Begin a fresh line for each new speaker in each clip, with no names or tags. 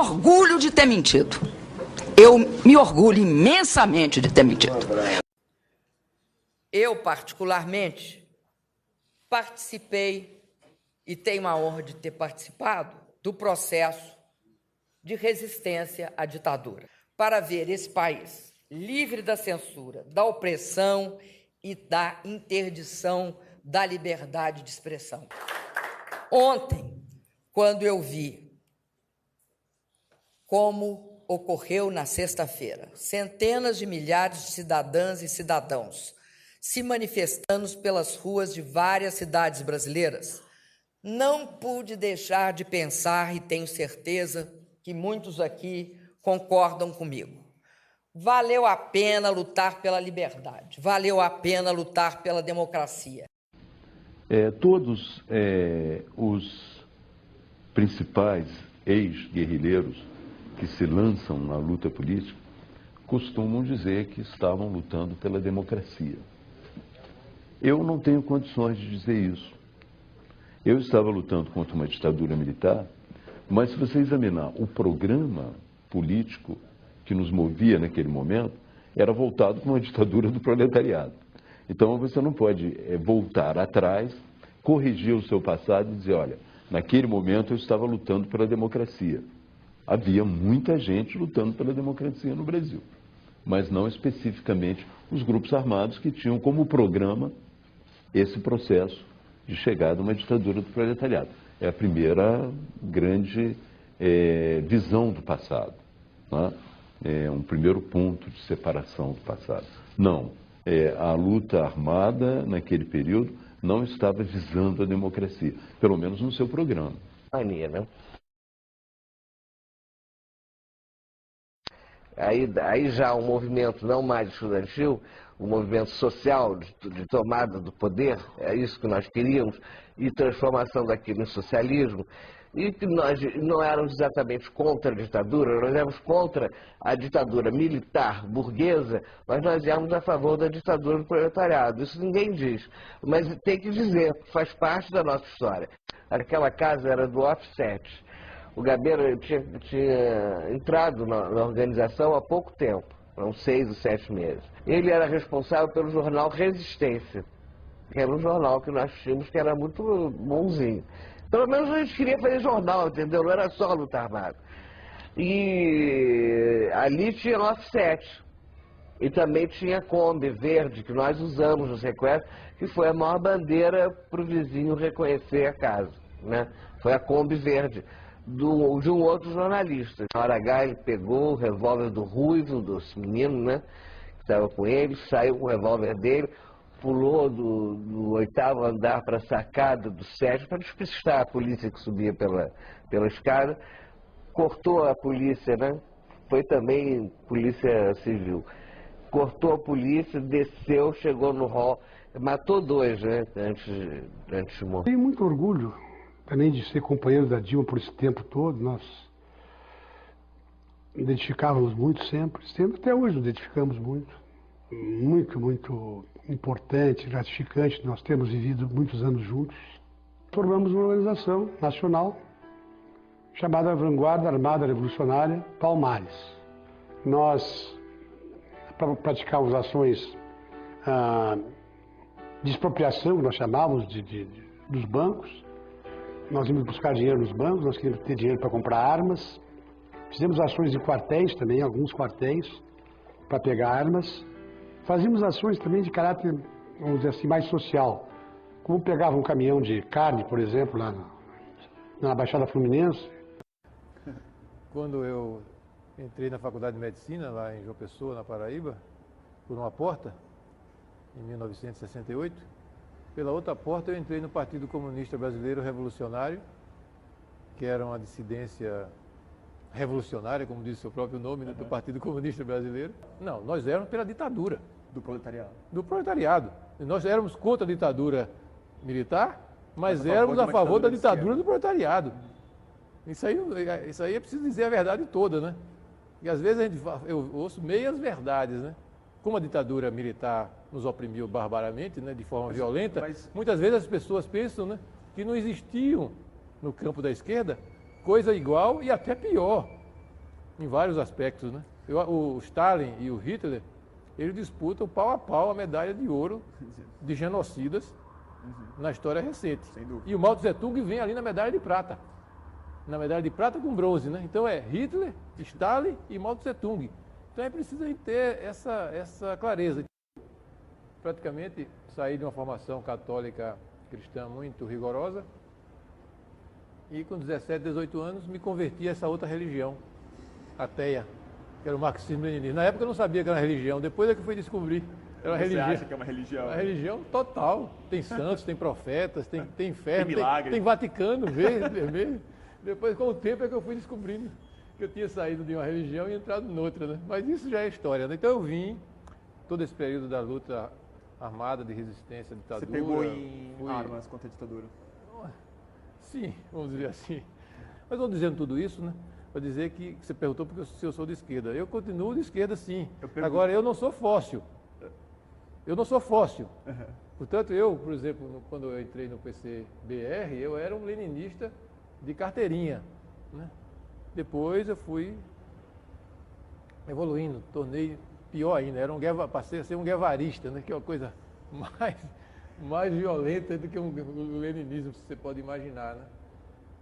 orgulho de ter mentido. Eu me orgulho imensamente de ter mentido.
Eu, particularmente, participei e tenho a honra de ter participado do processo de resistência à ditadura, para ver esse país livre da censura, da opressão e da interdição da liberdade de expressão. Ontem, quando eu vi como ocorreu na sexta-feira, centenas de milhares de cidadãs e cidadãos se manifestando pelas ruas de várias cidades brasileiras, não pude deixar de pensar, e tenho certeza que muitos aqui concordam comigo. Valeu a pena lutar pela liberdade, valeu a pena lutar pela democracia.
Todos os principais ex-guerrilheiros que se lançam na luta política costumam dizer que estavam lutando pela democracia. Eu não tenho condições de dizer isso. Eu estava lutando contra uma ditadura militar, mas se você examinar o programa político que nos movia naquele momento, era voltado para uma ditadura do proletariado. Então você não pode voltar atrás, corrigir o seu passado e dizer, olha, naquele momento eu estava lutando pela democracia. Havia muita gente lutando pela democracia no Brasil, mas não especificamente os grupos armados que tinham como programa esse processo de chegada a uma ditadura do proletariado. É a primeira grande visão do passado, né? É um primeiro ponto de separação do passado. Não, a luta armada naquele período não estava visando a democracia, pelo menos no seu programa.
Né? Aí já um movimento não mais estudantil, um movimento social de tomada do poder, é isso que nós queríamos, e transformação daquilo em socialismo, e que nós não éramos exatamente contra a ditadura, nós éramos contra a ditadura militar, burguesa, mas nós éramos a favor da ditadura do proletariado. Isso ninguém diz, mas tem que dizer, faz parte da nossa história. Aquela casa era do offset. O Gabeira tinha entrado na organização há pouco tempo, há uns 6 ou 7 meses. Ele era responsável pelo jornal Resistência, que era um jornal que nós tínhamos que era muito bonzinho. Pelo menos a gente queria fazer jornal, entendeu? Não era só luta armada. E ali tinha o offset. E também tinha a Kombi verde, que nós usamos no sequestro, que foi a maior bandeira para o vizinho reconhecer a casa, né? Foi a Kombi verde. De um outro jornalista. Na hora H ele pegou o revólver do Ruivo, desse menino, né, que estava com ele, saiu com o revólver dele, pulou do 8º andar para a sacada do 7º para despistar a polícia que subia pela escada, cortou a polícia, né, foi também polícia civil, cortou a polícia, desceu, chegou no hall, matou 2, né, antes de morrer.
Tenho muito orgulho também de ser companheiro da Dilma por esse tempo todo. Nós identificávamos muito sempre até hoje nos identificamos muito. Muito importante, gratificante, nós temos vivido muitos anos juntos. Formamos uma organização nacional chamada Vanguarda Armada Revolucionária Palmares. Nós praticávamos ações de expropriação, que nós chamávamos dos bancos. Nós íamos buscar dinheiro nos bancos, nós queríamos ter dinheiro para comprar armas. Fizemos ações em quartéis também, alguns quartéis, para pegar armas. Fazíamos ações também de caráter, vamos dizer assim, mais social. Como pegava um caminhão de carne, por exemplo, lá na Baixada Fluminense.
Quando eu entrei na Faculdade de Medicina, lá em João Pessoa, na Paraíba, por uma porta, em 1968, pela outra porta eu entrei no Partido Comunista Brasileiro Revolucionário, que era uma dissidência revolucionária, como diz o seu próprio nome, né, do Partido Comunista Brasileiro. Não, nós éramos pela ditadura.
Do proletariado.
Do proletariado. E nós éramos contra a ditadura militar, mas éramos a favor da ditadura do proletariado. Isso aí é preciso dizer a verdade toda, né? E às vezes eu ouço meias verdades, né? Como a ditadura militar nos oprimiu barbaramente, né, de forma violenta, muitas vezes as pessoas pensam, né, que não existiam no campo da esquerda coisa igual e até pior. em vários aspectos, né? O Stalin e o Hitler, eles disputam pau a pau a medalha de ouro de genocidas na história recente. E o Mao Tse Tung vem ali na medalha de prata. Na medalha de prata com bronze, né? Então é Hitler, Stalin e Mao Tse Tung. Então é preciso a gente ter essa clareza. Praticamente saí de uma formação católica cristã muito rigorosa e com 17, 18 anos me converti a essa outra religião, ateia, que era o marxismo-leninismo. Na época eu não sabia que era uma religião, depois é que eu fui descobrir. Era uma religião.
Você acha que é uma religião?
Uma religião total. Tem santos, tem profetas, tem inferno, tem Vaticano, vermelho. Depois, com o tempo, é que eu fui descobrindo que eu tinha saído de uma religião e entrado noutra, né? Mas isso já é história, né? Então eu vim, todo esse período da luta armada de resistência à ditadura.
Você pegou em armas contra a ditadura?
Sim, vamos dizer assim. Mas vou dizendo tudo isso, né? Para dizer que você perguntou porque se eu sou de esquerda. Eu continuo de esquerda, sim. Agora, eu não sou fóssil. Eu não sou fóssil. Portanto, eu, por exemplo, quando eu entrei no PCBR, eu era um leninista de carteirinha, né? Depois eu fui evoluindo, tornei pior ainda, passei a ser um guevarista, né? Que é uma coisa mais violenta do que o leninismo, se você pode imaginar, né?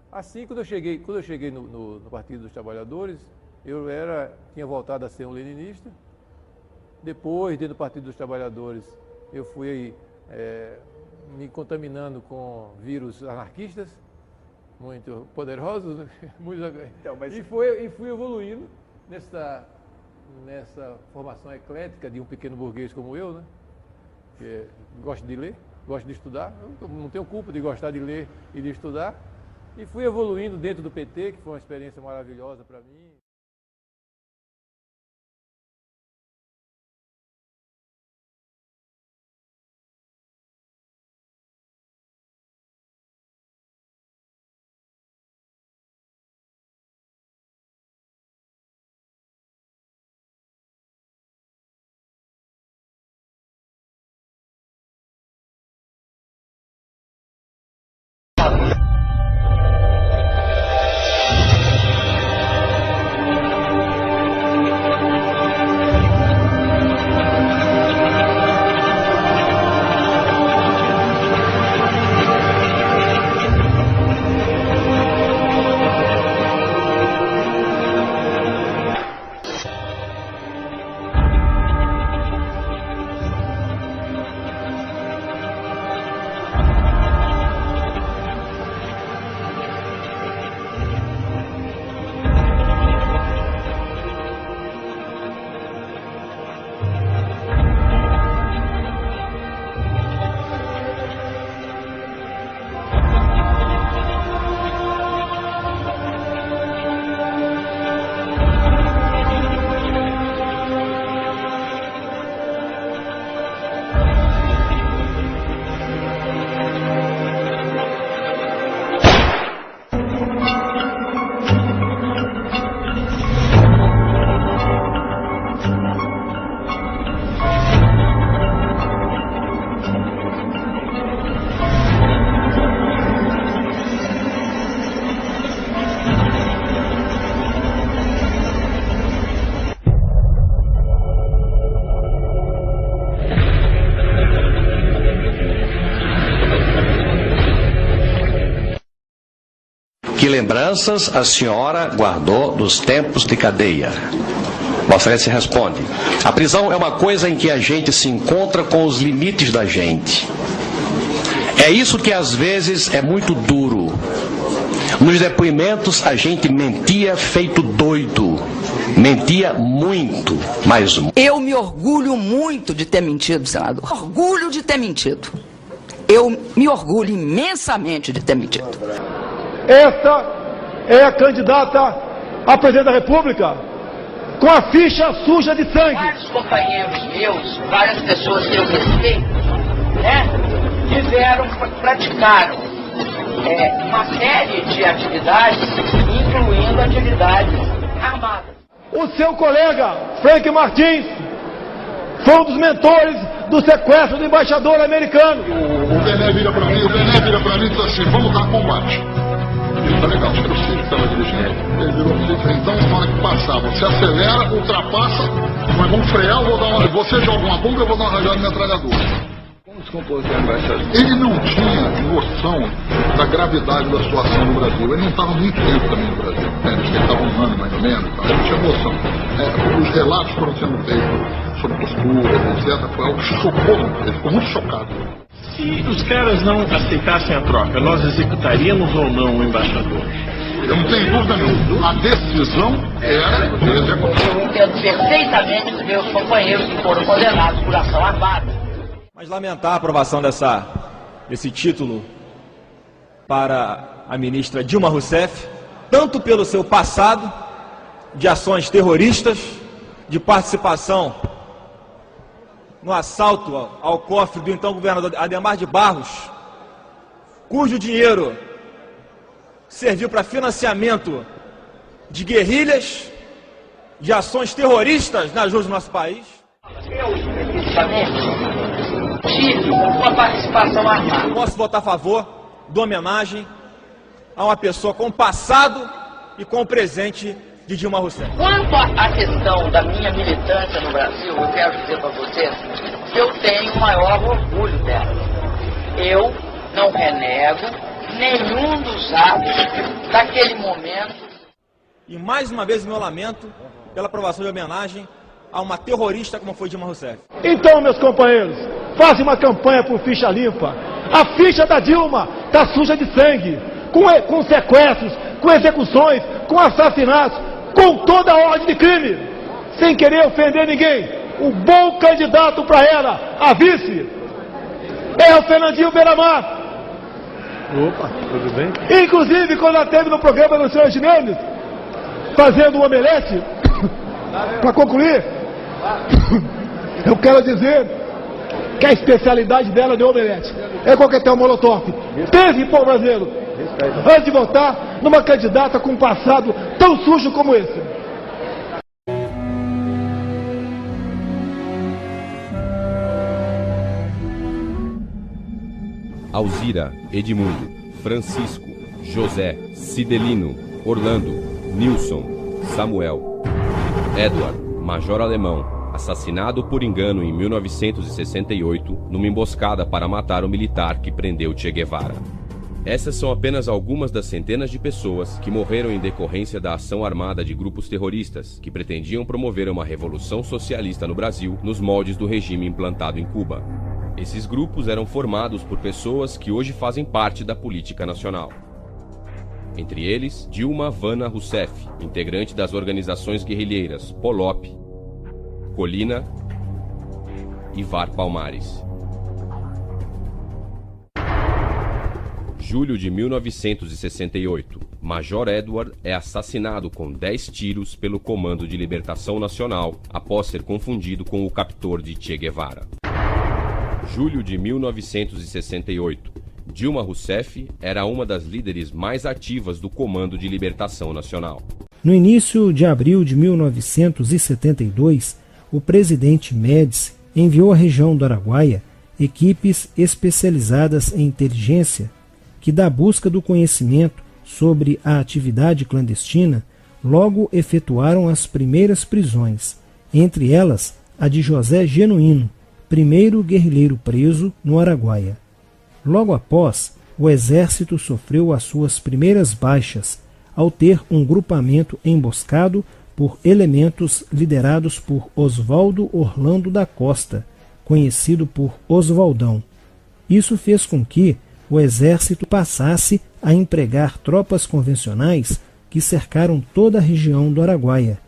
Assim, quando eu cheguei no Partido dos Trabalhadores, eu tinha voltado a ser um leninista. Depois, dentro do Partido dos Trabalhadores, eu fui me contaminando com vírus anarquistas, muito poderosos, né? Então, e fui evoluindo nessa formação eclética de um pequeno burguês como eu, né? Que gosto de ler, gosto de estudar, eu não tenho culpa de gostar de ler e de estudar, e fui evoluindo dentro do PT, que foi uma experiência maravilhosa para mim.
Que lembranças a senhora guardou dos tempos de cadeia? Vossa Excelência responde: a prisão é uma coisa em que a gente se encontra com os limites da gente. É isso que às vezes é muito duro. Nos depoimentos a gente mentia feito doido. Mentia muito, mas...
Eu me orgulho muito de ter mentido, senador. Orgulho de ter mentido. Eu me orgulho imensamente de ter mentido.
Esta é a candidata a presidente da República com a ficha suja de sangue.
Vários companheiros meus, várias pessoas que eu respeito, né, praticaram uma série de atividades, incluindo atividades armadas.
O seu colega, Frank Martins, foi um dos mentores do sequestro do embaixador americano.
O Bené vira para mim e diz assim: vamos dar combate. Isso tá legal, era o Cid que estava dirigindo. Ele virou o Cid, então na hora que passar, você acelera, ultrapassa, mas vamos frear, eu vou dar uma... Você joga uma bomba, eu vou dar uma rajada de metralhadora. Ele não tinha noção da gravidade da situação no Brasil. Ele não estava muito tempo também no Brasil. Ele estava um ano mais ou menos. Então ele não tinha noção. Os relatos foram sendo feitos sobre posturas, etc. Foi algo que chocou. Ele ficou muito chocado.
Se os caras não aceitassem a troca, nós executaríamos ou não o embaixador?
Eu não tenho dúvida nenhuma. A decisão era de executar.
Eu entendo perfeitamente os meus companheiros que foram condenados por ação armada.
Mas lamentar a aprovação desse título para a ministra Dilma Rousseff, tanto pelo seu passado de ações terroristas, de participação no assalto ao cofre do então governador Adhemar de Barros, cujo dinheiro serviu para financiamento de guerrilhas, de ações terroristas nas ruas do nosso país.
Eu, especificamente, tive uma participação armada.
Posso votar a favor da homenagem a uma pessoa com o passado e com o presente de Dilma Rousseff.
Quanto à questão da minha militância no Brasil, eu quero dizer para vocês que eu tenho o maior orgulho dela. Eu não renego nenhum dos atos daquele momento.
E mais uma vez meu lamento pela aprovação de homenagem a uma terrorista como foi Dilma Rousseff.
Então, meus companheiros, façam uma campanha por ficha limpa. A ficha da Dilma está suja de sangue, com sequestros, com execuções, com assassinatos, com toda a ordem de crime, sem querer ofender ninguém. O bom candidato para ela, a vice, é o Fernandinho Beiramar.
Opa, tudo bem?
Inclusive, quando ela esteve no programa do Sr. Gimenez, fazendo um omelete, para concluir, eu quero dizer que a especialidade dela de omelete é coquetel molotov. Teve, povo brasileiro, antes de votar numa candidata com um passado tão sujo como esse.
Alzira, Edmundo, Francisco, José, Cidelino, Orlando, Nilson, Samuel, Edward, Major Alemão, assassinado por engano em 1968 numa emboscada para matar o militar que prendeu Che Guevara. Essas são apenas algumas das centenas de pessoas que morreram em decorrência da ação armada de grupos terroristas que pretendiam promover uma revolução socialista no Brasil nos moldes do regime implantado em Cuba. Esses grupos eram formados por pessoas que hoje fazem parte da política nacional. Entre eles, Dilma Havana Rousseff, integrante das organizações guerrilheiras Polop, Colina e VAR Palmares. Julho de 1968, Major Edward é assassinado com 10 tiros pelo Comando de Libertação Nacional após ser confundido com o captor de Che Guevara. Julho de 1968, Dilma Rousseff era uma das líderes mais ativas do Comando de Libertação Nacional.
No início de abril de 1972, o presidente Médici enviou à região do Araguaia equipes especializadas em inteligência que, da busca do conhecimento sobre a atividade clandestina, logo efetuaram as primeiras prisões, entre elas a de José Genuíno, primeiro guerrilheiro preso no Araguaia. Logo após, o exército sofreu as suas primeiras baixas, ao ter um grupamento emboscado por elementos liderados por Oswaldo Orlando da Costa, conhecido por Oswaldão. Isso fez com que o exército passasse a empregar tropas convencionais que cercaram toda a região do Araguaia.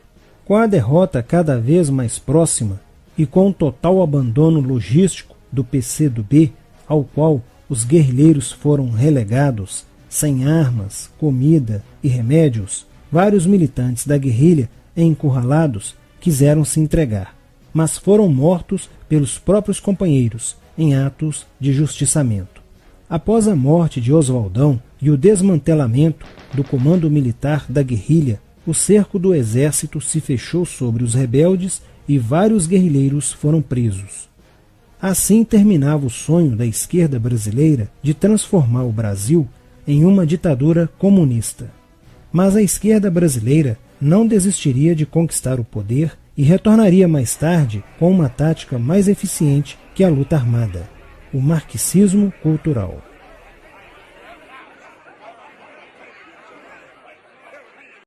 Com a derrota cada vez mais próxima e com o total abandono logístico do PCdoB, ao qual os guerrilheiros foram relegados, sem armas, comida e remédios, vários militantes da guerrilha encurralados quiseram se entregar, mas foram mortos pelos próprios companheiros em atos de justiçamento. Após a morte de Oswaldão e o desmantelamento do comando militar da guerrilha, o cerco do exército se fechou sobre os rebeldes e vários guerrilheiros foram presos. Assim terminava o sonho da esquerda brasileira de transformar o Brasil em uma ditadura comunista. Mas a esquerda brasileira não desistiria de conquistar o poder e retornaria mais tarde com uma tática mais eficiente que a luta armada: o marxismo cultural.